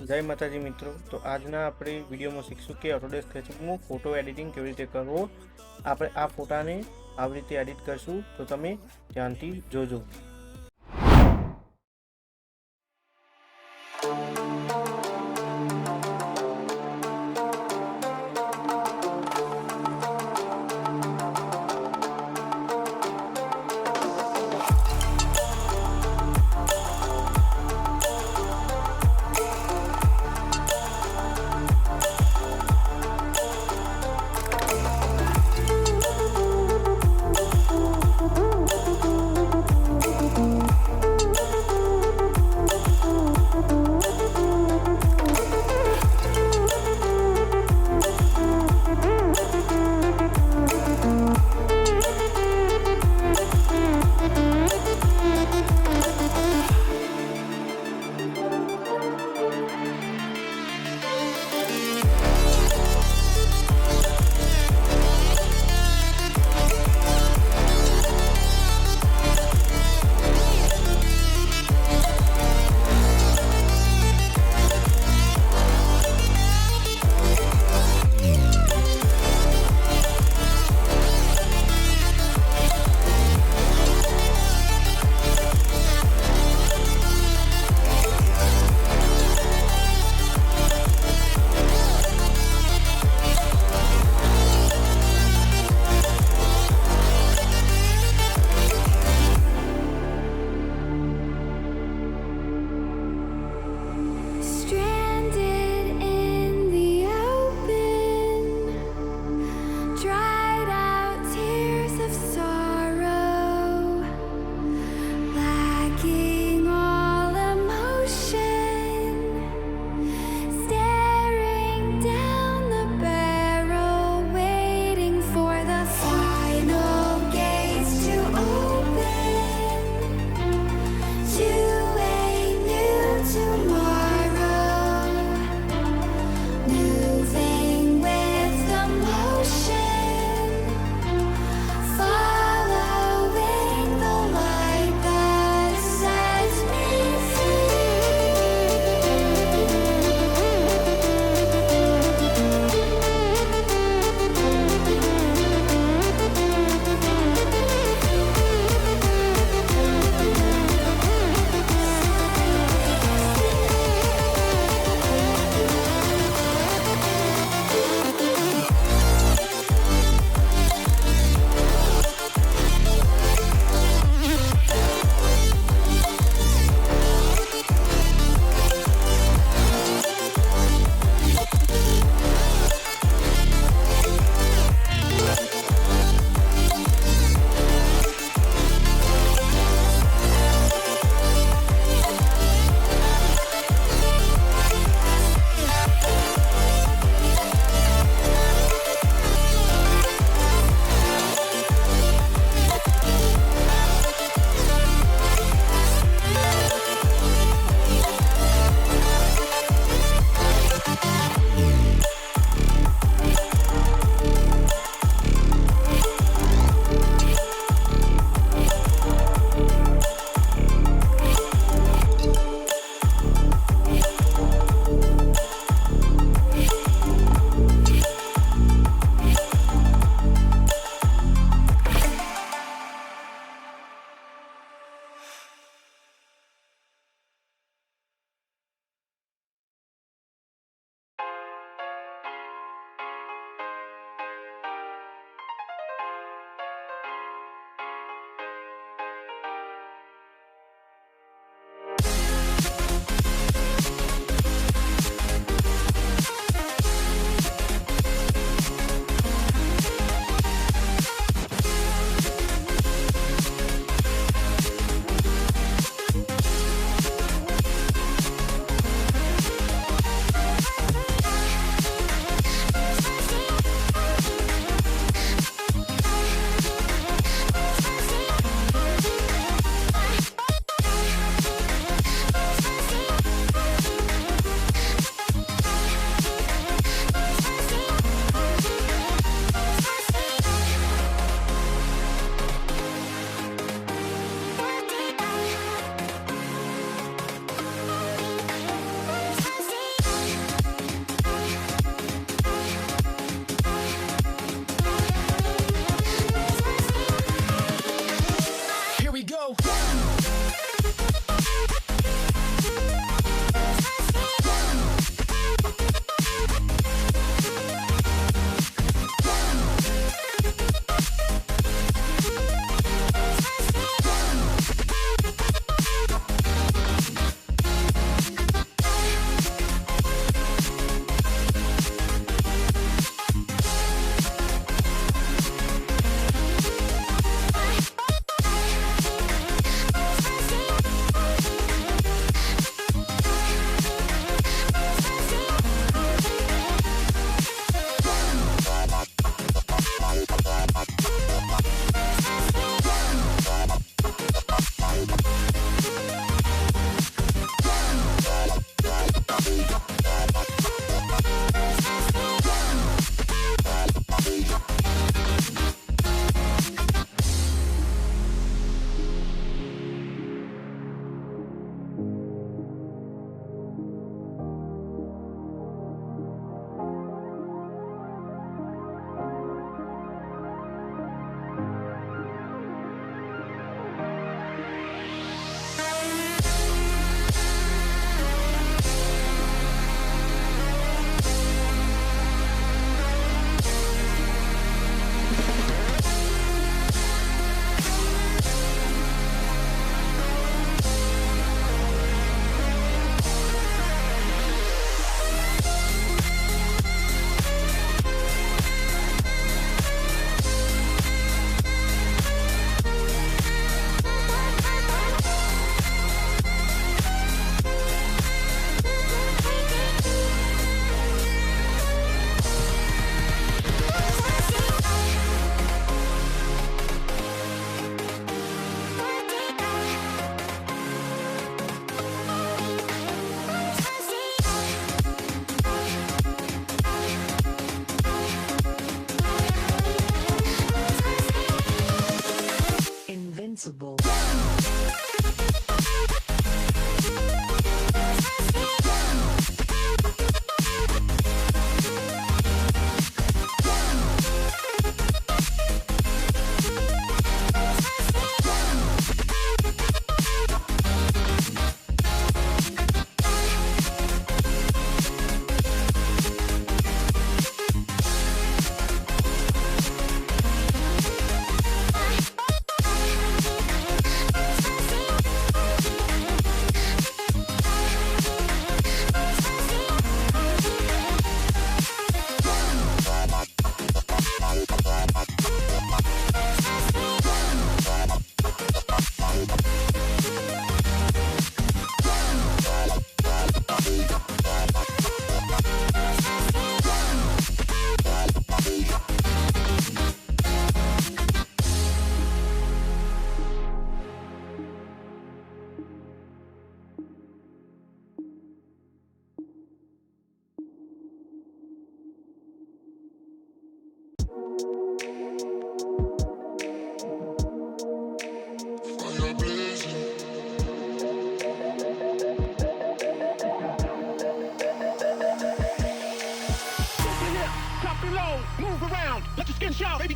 जय माताजी मित्रों। तो आजना આપણે વિડીયોમાં શીખશું કે ઓટોડેસ્ક સ્કેચબુકમાં ફોટો એડિટિંગ કેવી રીતે કરવો। આપણે આ ફોટાને આવી રીતે એડિટ કરશું, તો તમે ધ્યાનથી જોજો।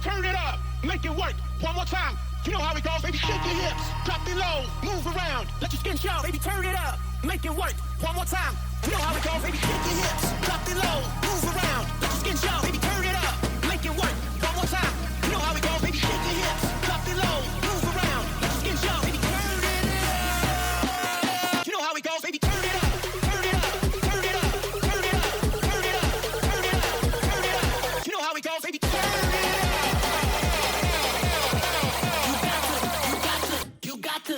turn it up, make it work. One more time. You know how it goes, baby. Shake your hips, drop it low, move around, let your skin show, baby. Turn it up, make it work. One more time. You know how it goes, baby. Shake your hips, drop it low, move around, let your skin show, baby. Turn it up, make it work. One more time. You know how it goes, baby. Shake your hips, drop it low, move around, let your skin show, baby. Turn it up. You know how it goes, baby. Turn it up, turn it up, turn it up, turn it up, turn it up, turn it up, turn it up. You know how it goes, baby. Turn it up. You got to.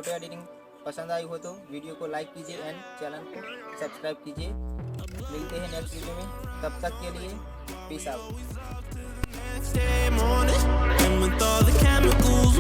Photo editing पसंद आई हो तो video को like कीजिए and channel को subscribe कीजिए। मिलते हैं next video में, तब तक के लिए peace out. Stay morning, and with all the chemicals